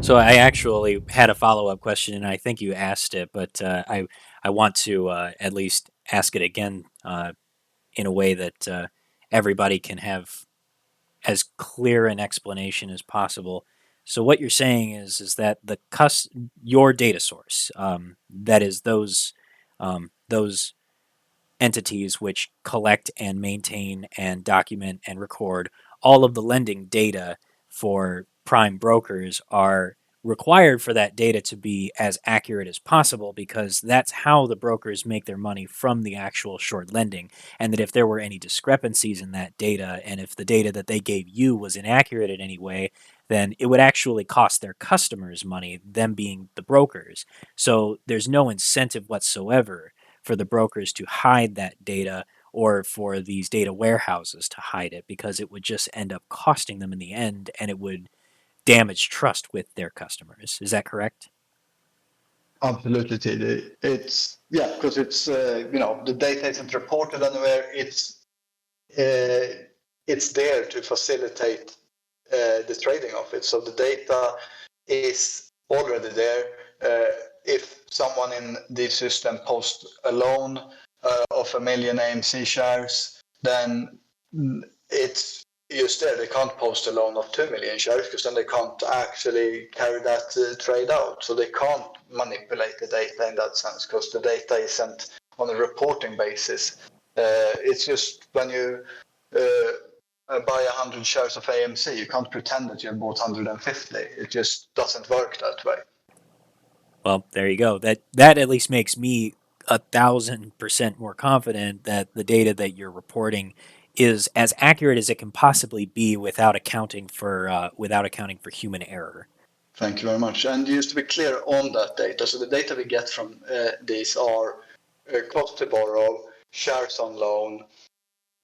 So I actually had a follow-up question, and I think you asked it, but I want to at least ask it again in a way that everybody can have as clear an explanation as possible. So what you're saying is that your data source, that is those entities which collect and maintain and document and record all of the lending data for prime brokers, are required for that data to be as accurate as possible, because that's how the brokers make their money from the actual short lending. And that if there were any discrepancies in that data, and if the data that they gave you was inaccurate in any way, then it would actually cost their customers money, them being the brokers. So there's no incentive whatsoever for the brokers to hide that data, or for these data warehouses to hide it, because it would just end up costing them in the end, and it would damage trust with their customers. Is that correct? Absolutely, TD. It's yeah, because it's the data isn't reported anywhere. It's there to facilitate the trading of it. So the data is already there. If someone in the system posts a loan of 1 million AMC shares, then it's just there. They can't post a loan of 2 million shares, because then they can't actually carry that trade out. So they can't manipulate the data in that sense, because the data isn't on a reporting basis. It's just when you buy 100 shares of AMC, you can't pretend that you bought 150. It just doesn't work that way. Well, there you go. That at least makes me 1,000% more confident that the data that you're reporting is as accurate as it can possibly be, without accounting for human error. Thank you very much. And just to be clear on that data, so the data we get from these are cost to borrow, shares on loan,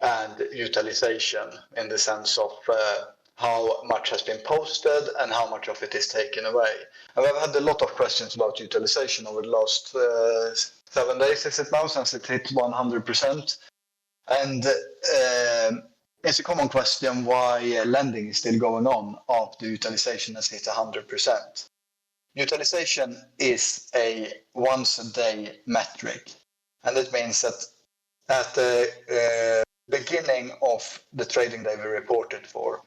and utilization, in the sense of how much has been posted and how much of it is taken away. And I've had a lot of questions about utilization over the last 7 days, is it now, since it hit 100%. And it's a common question why lending is still going on after utilization has hit 100%. Utilization is a once a day metric, and it means that at the beginning of the trading day we reported for,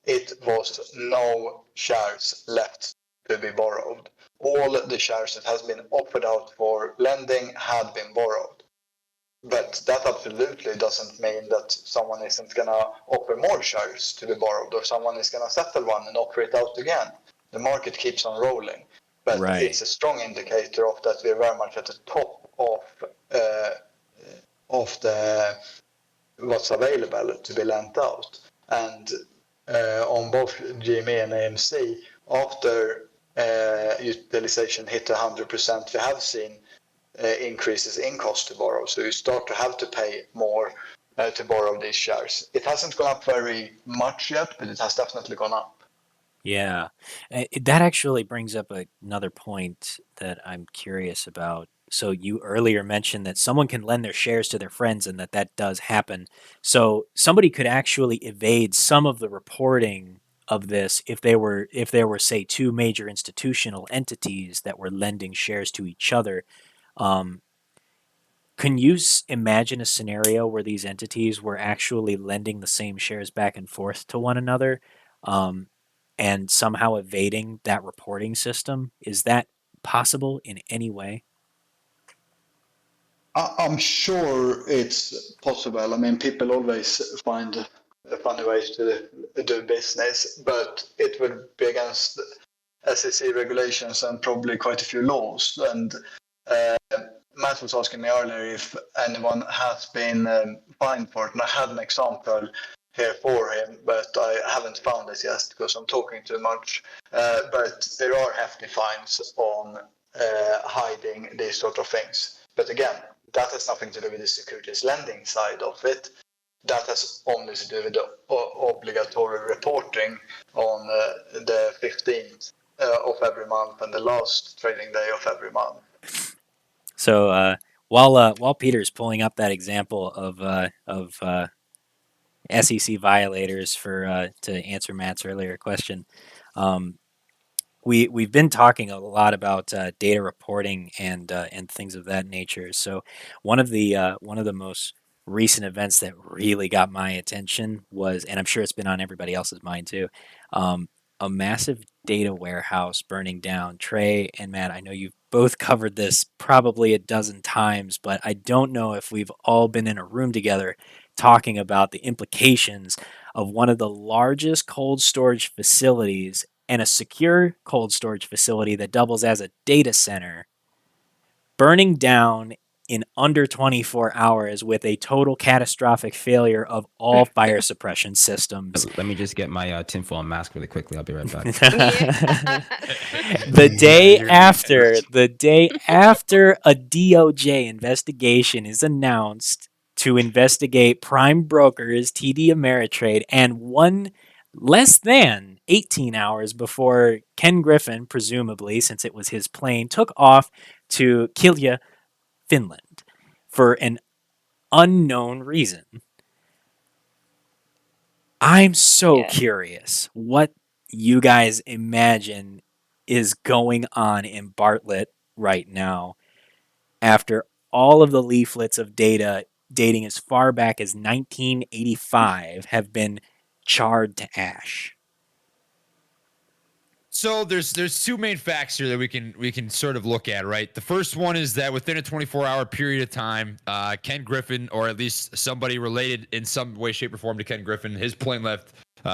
it was no shares left to be borrowed. All the shares that has been offered out for lending had been borrowed. But that absolutely doesn't mean that someone isn't going to offer more shares to be borrowed, or someone is going to settle one and offer it out again. The market keeps on rolling. But Right. it's a strong indicator of that we're very much at the top of the what's available to be lent out. And on both GME and AMC, after utilization hit 100%, we have seen increases in cost to borrow. So you start to have to pay more to borrow these shares. It hasn't gone up very much yet, but it has definitely gone up. Yeah. That actually brings up another point that I'm curious about. So you earlier mentioned that someone can lend their shares to their friends, and that does happen. So somebody could actually evade some of the reporting of this if there were, say, two major institutional entities that were lending shares to each other. Um, can you imagine a scenario where these entities were actually lending the same shares back and forth to one another, um, and somehow evading that reporting system? Is that possible in any way? I'm sure it's possible. I mean, people always find funny ways to do business, but it would be against SEC regulations and probably quite a few laws. And uh, Matt was asking me earlier if anyone has been fined for it, and I had an example here for him, but I haven't found it yet because I'm talking too much. But there are hefty fines on hiding these sort of things. But again, that has nothing to do with the securities lending side of it. That has only to do with the obligatory reporting on the 15th of every month and the last trading day of every month. So while Peter's pulling up that example of SEC violators for to answer Matt's earlier question, um, we've been talking a lot about data reporting and things of that nature. So one of the most recent events that really got my attention was, and I'm sure it's been on everybody else's mind too, um, a massive data warehouse burning down. Trey and Matt, I know you've both covered this probably a dozen times, but I don't know if we've all been in a room together talking about the implications of one of the largest cold storage facilities and a secure cold storage facility that doubles as a data center burning down in under 24 hours with a total catastrophic failure of all fire suppression systems. Let me just get my tinfoil mask really quickly. I'll be right back. Yeah. the day You're after the day after a DOJ investigation is announced to investigate prime brokers TD Ameritrade, and one less than 18 hours before Ken Griffin, presumably since it was his plane, took off to Kilja, Finland for an unknown reason. I'm so Yeah. curious what you guys imagine is going on in Bartlett right now after all of the leaflets of data dating as far back as 1985 have been charred to ash. So there's two main facts here that we can sort of look at, right? The first one is that within a 24-hour period of time, Ken Griffin, or at least somebody related in some way, shape, or form to Ken Griffin, his plane left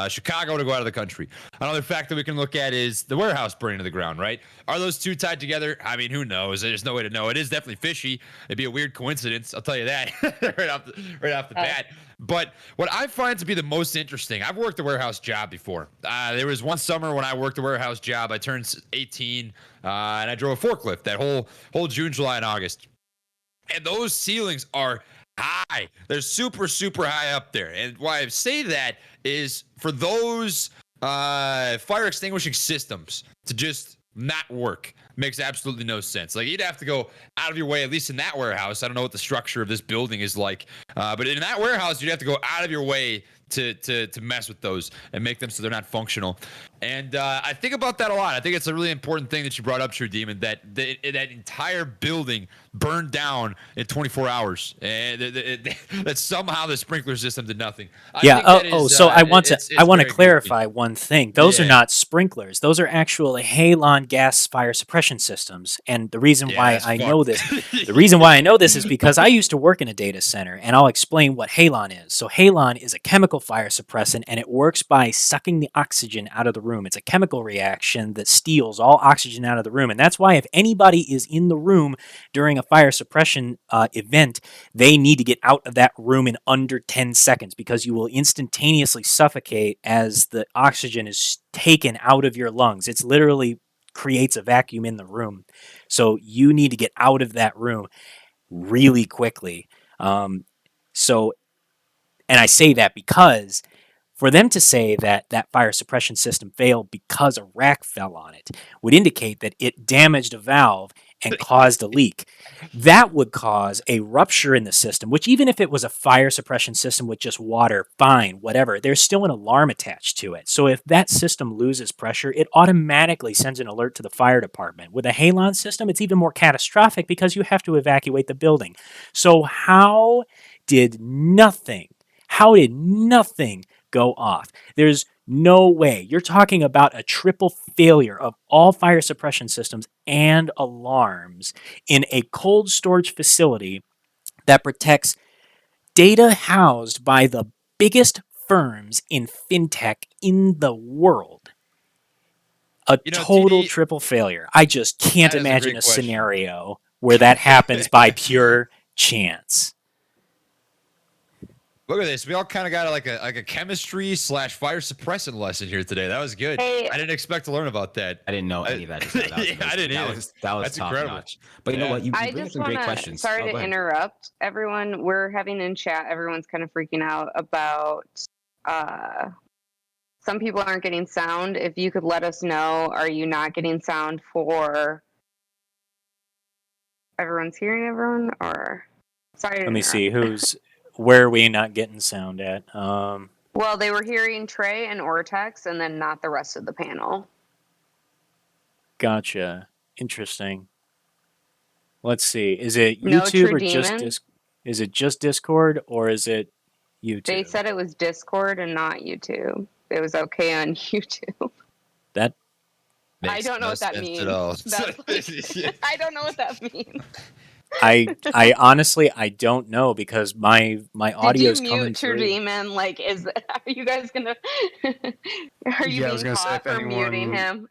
Chicago to go out of the country. Another fact that we can look at is the warehouse burning to the ground, right? Are those two tied together? I mean, who knows? There's no way to know. It is definitely fishy. It'd be a weird coincidence, I'll tell you that right off the bat. But what I find to be the most interesting, I've worked a warehouse job before. There was one summer when I worked a warehouse job. I turned 18 and I drove a forklift that whole June, July, and August. And those ceilings are high. They're super, super high up there. And why I say that is for those fire extinguishing systems to just not work makes absolutely no sense. Like, you'd have to go out of your way, at least in that warehouse. I don't know what the structure of this building is like, but in that warehouse, you'd have to go out of your way to mess with those and make them so they're not functional. And I think about that a lot. I think it's a really important thing that you brought up, True Demon, that that entire building burned down in 24 hours, and that somehow the sprinkler system did nothing. So I want to very clarify goofy. one thing. Those are Yeah. not sprinklers. Those are actual halon gas fire suppression systems. And the reason Yeah, why that's I know fucked. this, the reason why I know this is because I used to work in a data center, and I'll explain what halon is. So halon is a chemical fire suppressant, and it works by sucking the oxygen out of the room. It's a chemical reaction that steals all oxygen out of the room, and that's why if anybody is in the room during a fire suppression event, they need to get out of that room in under 10 seconds because you will instantaneously suffocate as the oxygen is taken out of your lungs. It's literally creates a vacuum in the room. So you need to get out of that room really quickly. So, and I say that because for them to say that that fire suppression system failed because a rack fell on it would indicate that it damaged a valve and caused a leak. That would cause a rupture in the system, which even if it was a fire suppression system with just water, fine, whatever, there's still an alarm attached to it. So if that system loses pressure, it automatically sends an alert to the fire department. With a halon system, it's even more catastrophic because you have to evacuate the building. So how did nothing go off? There's no way. You're talking about a triple failure of all fire suppression systems and alarms in a cold storage facility that protects data housed by the biggest firms in fintech in the world. A total TD, triple failure. I just can't that is a imagine great a question. scenario where that happens by pure chance. Look at this. We all kind of got like a chemistry / fire suppressant lesson here today. That was good. Hey, I didn't expect to learn about that. I didn't know any of that. Just now. That was Yeah, I amazing. didn't either. That was That's top incredible. notch. But you know Yeah. what? You I bring up just some want great to, questions. sorry Oh, to go ahead. interrupt everyone. We're having in chat, everyone's kind of freaking out about uh, some people aren't getting sound. If you could let us know, are you not getting sound for everyone's hearing everyone? Or sorry to Let me interrupt. see where are we not getting sound at? Well, they were hearing Trey and Ortex and then not the rest of the panel. Gotcha. Interesting. Let's see. Is it No YouTube true or just demon. Is it just Discord or is it YouTube? They said it was Discord and not YouTube. It was okay on YouTube. That I Makes don't know no what that sense means. at all. That's like, I don't know what that means. I honestly I don't know because my Did audio you is coming mute True through. Demon? Like, are you guys gonna? Are you Yeah, I was being gonna say caught if for muting anyone, him?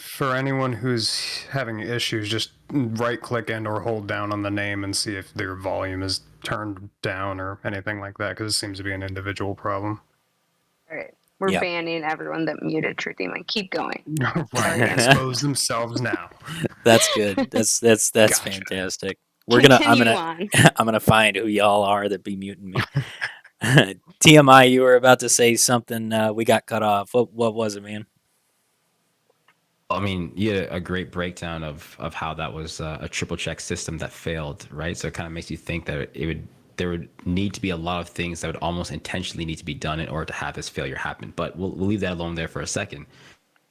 for anyone who's having issues, just right click and or hold down on the name and see if their volume is turned down or anything like that, because it seems to be an individual problem. All right, we're Yeah. banning everyone that muted True Demon. Keep going. Right, expose themselves now. That's good. That's Gotcha. fantastic. I'm Continue gonna on. I'm gonna find who y'all are that be muting me. TMI, you were about to say something. We got cut off. What was it, man? I mean, you had a great breakdown of how that was a triple check system that failed, right? So it kind of makes you think that there would need to be a lot of things that would almost intentionally need to be done in order to have this failure happen. But we'll leave that alone there for a second.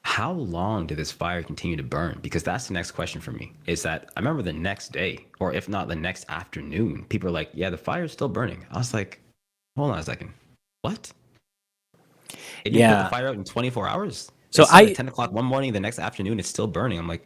How long did this fire continue to burn? Because that's the next question for me. Is that I remember the next day, or if not the next afternoon, people are like, "Yeah, the fire's still burning." I was like, "Hold on a second, what? They didn't put the Yeah. fire out in 24 hours." So It started at 10 o'clock one morning. The next afternoon, it's still burning. I'm like,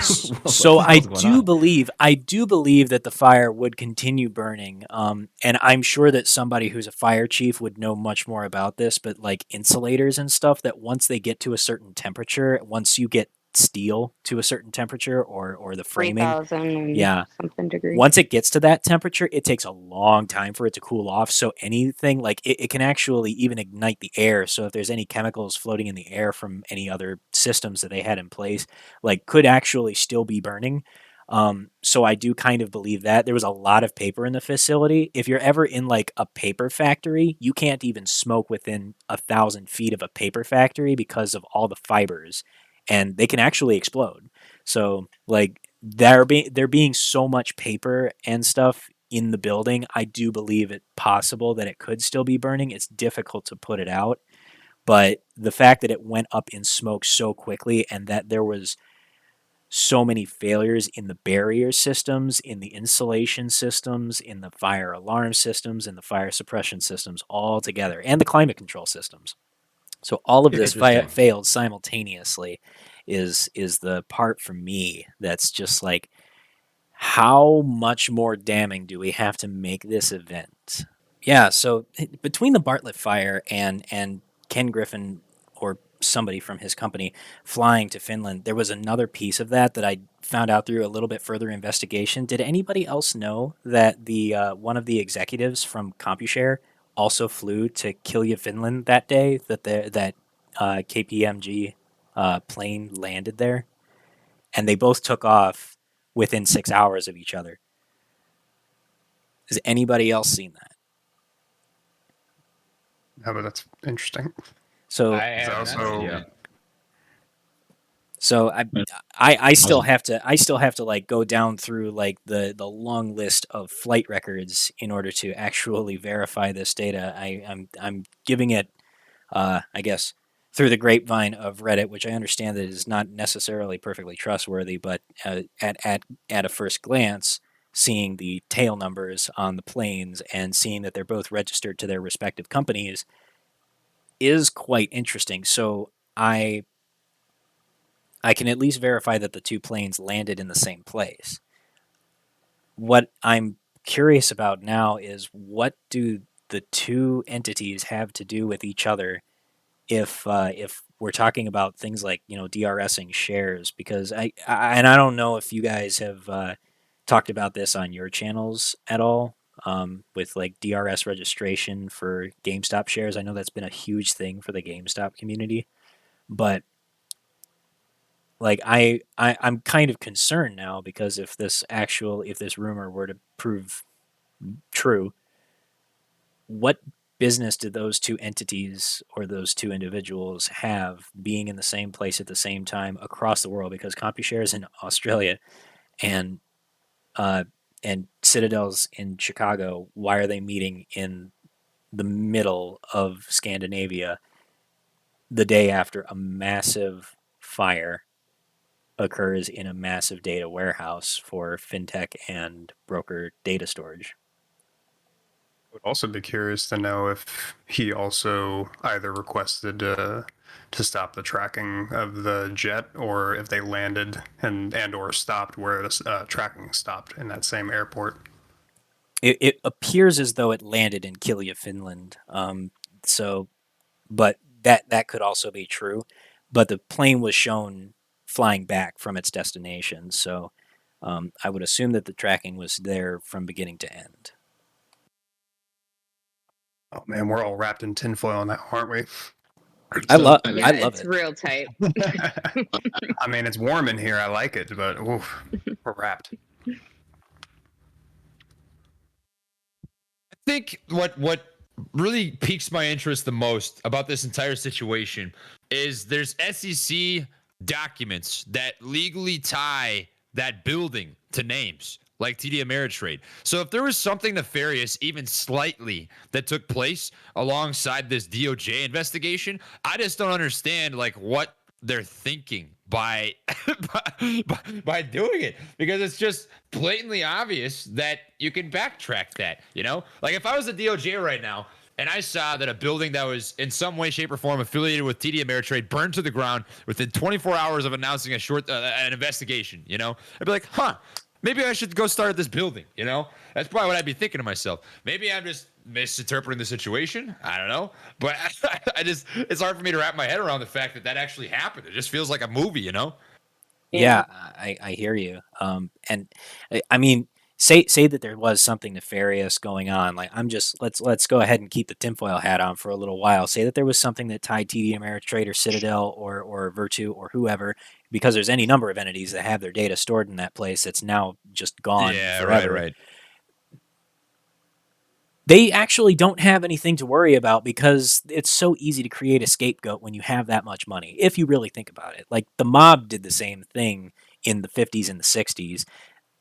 So what the hell's going on? I do believe that the fire would continue burning. And I'm sure that somebody who's a fire chief would know much more about this, but like insulators and stuff, that once they get to a certain temperature, once you get steel to a certain temperature or the framing, 3,000 and yeah, something degrees. once it gets to that temperature, it takes a long time for it to cool off. So anything like it can actually even ignite the air. So if there's any chemicals floating in the air from any other systems that they had in place, like could actually still be burning. So I do kind of believe that there was a lot of paper in the facility. If you're ever in like a paper factory, you can't even smoke within 1,000 feet of a paper factory because of all the fibers, and they can actually explode. So like there being so much paper and stuff in the building, I do believe it possible that it could still be burning. It's difficult to put it out, but the fact that it went up in smoke so quickly and that there was so many failures in the barrier systems, in the insulation systems, in the fire alarm systems, in the fire suppression systems all together, and the climate control systems. So all of this Interesting. failed simultaneously is the part for me that's just like, how much more damning do we have to make this event? Yeah, so between the Bartlett fire and Ken Griffin or somebody from his company flying to Finland, there was another piece of that I found out through a little bit further investigation. Did anybody else know that the one of the executives from CompuShare also flew to Kilja, Finland that day that KPMG plane landed there, and they both took off within 6 hours of each other? Has anybody else seen that? Yeah, but that's interesting. So I have also- not seen Yeah. it. So I still have to like go down through like the long list of flight records in order to actually verify this data. I'm giving it I guess through the grapevine of Reddit, which I understand that is not necessarily perfectly trustworthy, but at a first glance, seeing the tail numbers on the planes and seeing that they're both registered to their respective companies is quite interesting. So I can at least verify that the two planes landed in the same place. What I'm curious about now is, what do the two entities have to do with each other if we're talking about things like, DRSing shares? Because I don't know if you guys have talked about this on your channels at all, with like DRS registration for GameStop shares. I know that's been a huge thing for the GameStop community, but like I'm kind of concerned now, because if this rumor were to prove true, what business do those two entities or those two individuals have being in the same place at the same time across the world? Because CompuShare is in Australia, and uh, and Citadel's in Chicago. Why are they meeting in the middle of Scandinavia the day after a massive fire occurs in a massive data warehouse for fintech and broker data storage. Would also be curious to know if he also either requested to stop the tracking of the jet, or if they landed and or stopped where the tracking stopped in that same airport. It appears as though it landed in Kilja, Finland. So, but that could also be true. But the plane was shown flying back from its destination, so I would assume that the tracking was there from beginning to end. Oh man, we're all wrapped in tinfoil now, aren't we? I love It's it. real tight. I mean, it's warm in here. I like it, but oof, we're wrapped. I think what really piques my interest the most about this entire situation is there's SEC documents that legally tie that building to names like TD Ameritrade. So if there was something nefarious, even slightly, that took place alongside this DOJ investigation, I just don't understand like what they're thinking by by doing it, because it's just blatantly obvious that you can backtrack that, you know? Like if I was the DOJ right now and I saw that a building that was in some way, shape, or form affiliated with TD Ameritrade burned to the ground within 24 hours of announcing an investigation, you know, I'd be like, huh, maybe I should go start at this building, you know? That's probably what I'd be thinking to myself. Maybe I'm just misinterpreting the situation. I don't know. But it's hard for me to wrap my head around the fact that actually happened. It just feels like a movie, you know? Yeah, I hear you. And I mean, say that there was something nefarious going on. Like let's go ahead and keep the tinfoil hat on for a little while. Say that there was something that tied TD Ameritrade or Citadel or Virtu or whoever, because there's any number of entities that have their data stored in that place that's now just gone forever. Right. They actually don't have anything to worry about because it's so easy to create a scapegoat when you have that much money, if you really think about it. Like the mob did the same thing in the 50s and the 60s.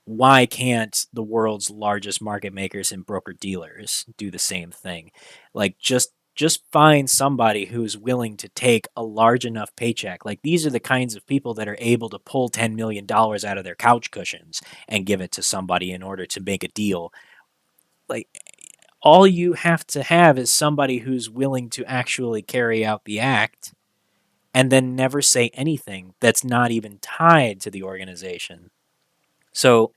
Why can't the world's largest market makers and broker dealers do the same thing? Like just find somebody who's willing to take a large enough paycheck. Like these are the kinds of people that are able to pull $10 million out of their couch cushions and give it to somebody in order to make a deal. Like all you have to have is somebody who's willing to actually carry out the act and then never say anything that's not even tied to the organization. So,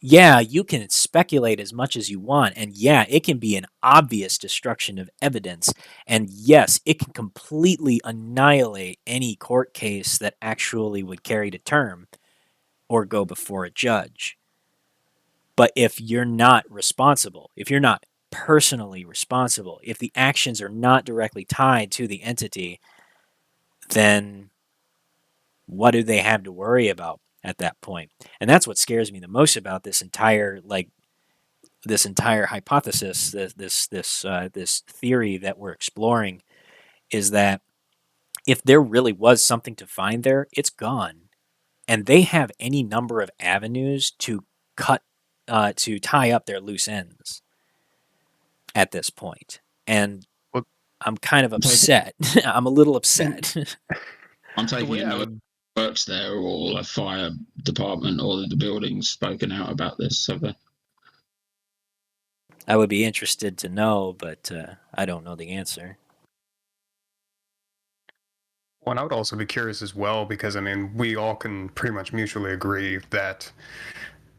yeah, you can speculate as much as you want, and yeah, it can be an obvious destruction of evidence, and yes, it can completely annihilate any court case that actually would carry to term or go before a judge. But if you're not responsible, if you're not personally responsible, if the actions are not directly tied to the entity, then what do they have to worry about at that point? And that's what scares me the most about this entire hypothesis, this theory that we're exploring, is that if there really was something to find there, it's gone, and they have any number of avenues to tie up their loose ends at this point. And Well, I'm kind of upset. I'm a little upset. I'm taking it no works there or a fire department or the building's spoken out about this, have they? I would be interested to know, but I don't know the answer. Well, and I would also be curious as well, because I mean, we all can pretty much mutually agree that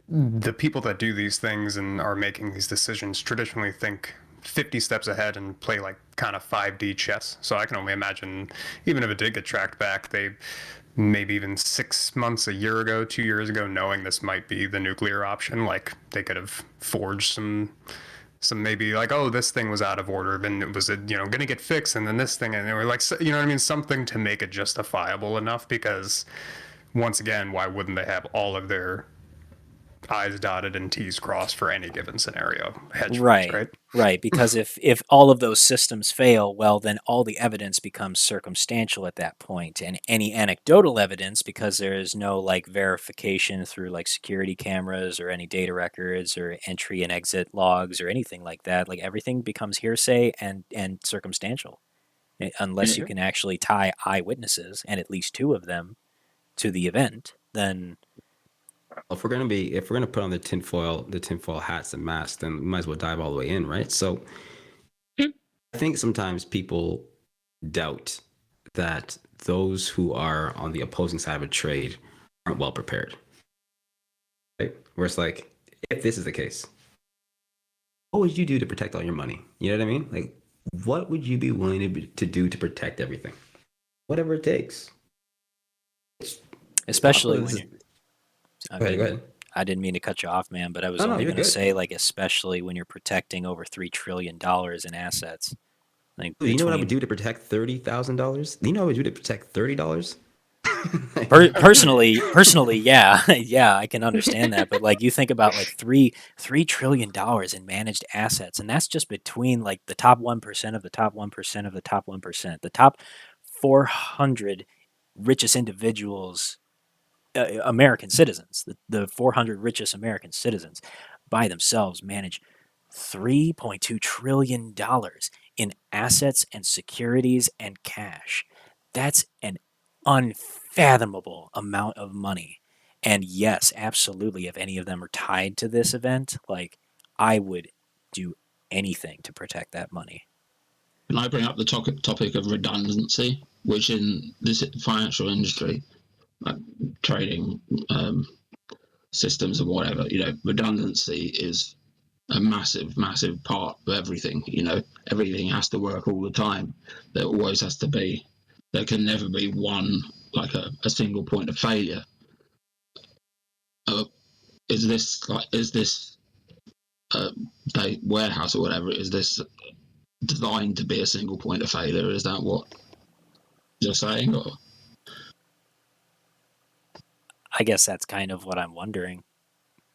the people that do these things and are making these decisions traditionally think 50 steps ahead and play like kind of 5D chess. So I can only imagine, even if it did get tracked back, they maybe even 6 months, a year ago, 2 years ago, knowing this might be the nuclear option, like they could have forged some maybe like, oh, this thing was out of order, then it was going to get fixed, and then this thing, and they were like, you know what I mean, something to make it justifiable enough. Because once again, why wouldn't they have all of their I's dotted and T's crossed for any given scenario? Hedge funds, right. Because if all of those systems fail, well, then all the evidence becomes circumstantial at that point, and any anecdotal evidence, because there is no like verification through like security cameras or any data records or entry and exit logs or anything like that, like everything becomes hearsay and circumstantial, unless you can actually tie eyewitnesses, and at least two of them, to the event. then If we're gonna put on the tinfoil hats and masks, then we might as well dive all the way in, right? So I think sometimes people doubt that those who are on the opposing side of a trade aren't well prepared. Right? Where it's like, if this is the case, what would you do to protect all your money? You know what I mean? Like, what would you be willing to do to protect everything? Whatever it takes. especially when you're, Go ahead. I didn't mean to cut you off, man, but I was No, only you're going to good. say, like, especially when you're protecting over $3 trillion in assets. Like, You know what I would do to protect $30,000? You know what I would do to protect $30? personally, yeah, yeah, I can understand that. But like, you think about like $3 trillion in managed assets, and that's just between like the top 1% of the top 1% of the top 1%, the top 400 richest individuals, American citizens, the 400 richest American citizens by themselves manage $3.2 trillion in assets and securities and cash. That's an unfathomable amount of money. And yes, absolutely, if any of them are tied to this event, like, I would do anything to protect that money. Can I bring up the topic of redundancy, which in this financial industry, like trading systems or whatever, redundancy is a massive part of everything. Everything has to work all the time. There always has to be. There can never be one, like a single point of failure. Is this warehouse or whatever? Is this designed to be a single point of failure? Is that what you're saying? Or I guess that's kind of what I'm wondering,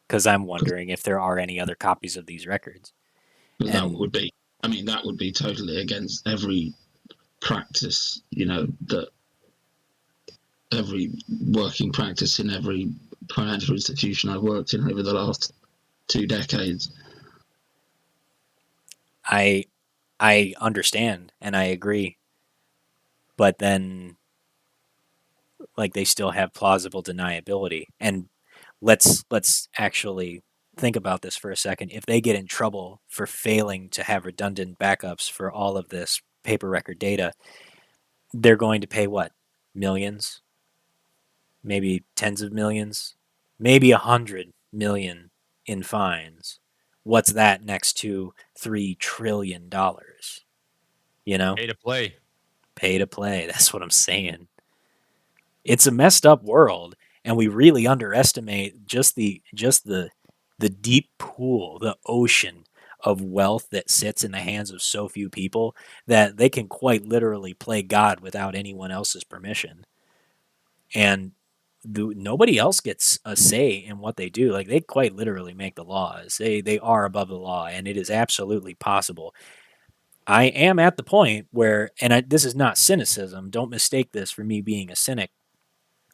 because I'm wondering if there are any other copies of these records. that would be totally against every practice, that every working practice in every financial institution I've worked in over the last 2 decades. I understand and I agree, but then, like, they still have plausible deniability. And let's actually think about this for a second. If they get in trouble for failing to have redundant backups for all of this paper record data, they're going to pay what? Millions? Maybe tens of millions? Maybe 100 million in fines. What's that next to $3 trillion? You know? Pay to play. Pay to play. That's what I'm saying. It's a messed up world, and we really underestimate just the deep pool, the ocean of wealth that sits in the hands of so few people that they can quite literally play God without anyone else's permission. And nobody else gets a say in what they do. Like, they quite literally make the laws. They are above the law, and it is absolutely possible. I am at the point where, and this is not cynicism. Don't mistake this for me being a cynic.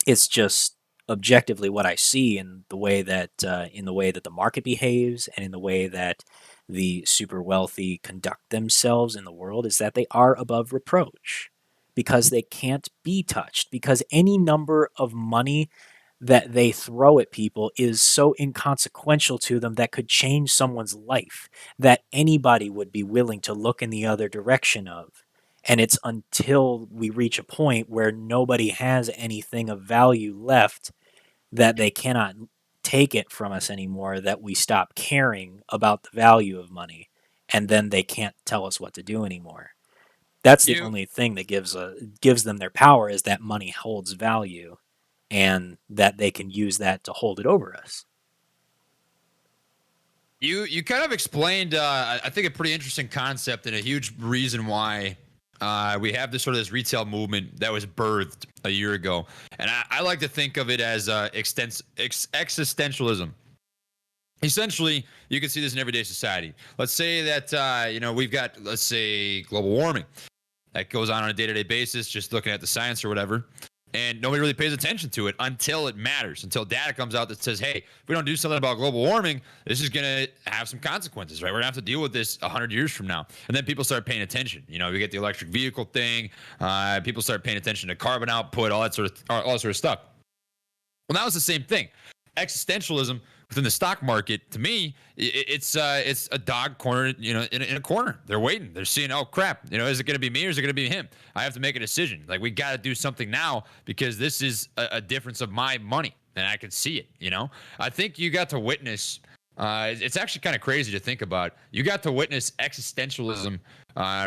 It's just objectively what I see in the way that the market behaves, and in the way that the super wealthy conduct themselves in the world, is that they are above reproach because they can't be touched, because any number of money that they throw at people is so inconsequential to them that could change someone's life that anybody would be willing to look in the other direction of. And it's until we reach a point where nobody has anything of value left, that they cannot take it from us anymore, that we stop caring about the value of money, and then they can't tell us what to do anymore. That's the only thing that gives them their power, is that money holds value, and that they can use that to hold it over us. You kind of explained, I think, a pretty interesting concept, and a huge reason why we have this sort of this retail movement that was birthed a year ago. And I like to think of it as existentialism. Essentially, you can see this in everyday society. Let's say that, we've got, let's say, global warming that goes on a day-to-day basis, just looking at the science or whatever. And nobody really pays attention to it until it matters, until data comes out that says, hey, if we don't do something about global warming, this is going to have some consequences, right? We're going to have to deal with this 100 years from now. And then people start paying attention. We get the electric vehicle thing. People start paying attention to carbon output, all that sort of stuff. Well, that was the same thing. Existentialism within the stock market, to me, it's a dog cornered, in a corner. They're waiting. They're seeing, oh crap, is it going to be me or is it going to be him? I have to make a decision. Like, we got to do something now because this is a difference of my money, and I can see it. I think you got to witness. It's actually kind of crazy to think about. You got to witness existentialism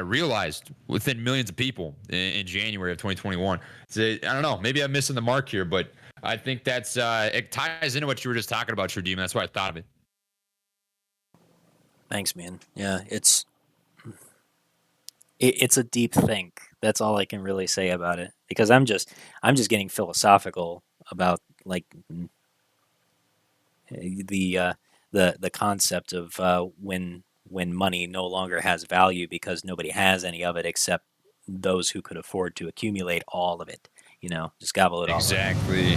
realized within millions of people in January of 2021. So, I don't know. Maybe I'm missing the mark here, but I think that's it ties into what you were just talking about, True Demon. That's why I thought of it. Thanks, man. Yeah, it's a deep think. That's all I can really say about it, because I'm just getting philosophical about like the concept of when money no longer has value because nobody has any of it except those who could afford to accumulate all of it. Just gobble it all up. Exactly.